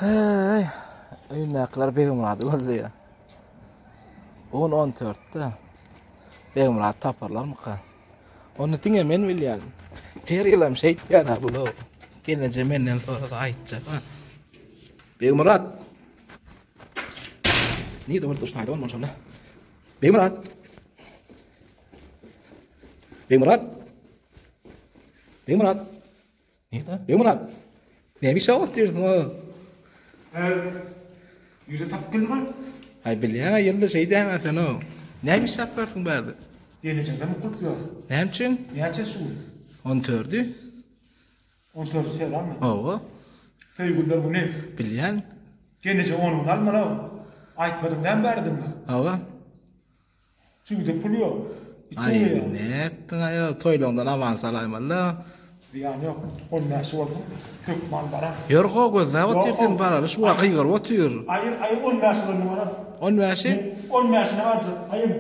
Hey, oynaklar Begümradı öldü ya. 10-14'te. Begümradı taparlar mı ka? Onu tinge men bilýän. Her ýylam şeýtýan ha bu. Gelece menden sonra da aýtjak ha. Begümradı. Niye de var dostlar on maşallah. Begümradı. Begümradı. Begümradı. Niye de? Begümradı. Ne bir şey oldu o? Yüze tapıp gelin var. Hay bilýän ýelde şey dämesen o. Näme iş yaparsın bärde? Geleceğinde mi kurtluyor? Näçin? Neçe su? 14'dü. 14 selam mı? Owa. Feygüller bu ne? Bilýän. Gelece onun almana. Aytmadım ben verdim mi? Owa. Çünkü de pul yok. Ay ne ettin ayo toýlandan avans alaýmalla. Yani yok. On näşe oldu? Kök mal bara. Ýorgo gözä otursun bara, şu wagtyr otur. Ayır on näşe oldu bana. On näşe? On näşe ne varsa ayır.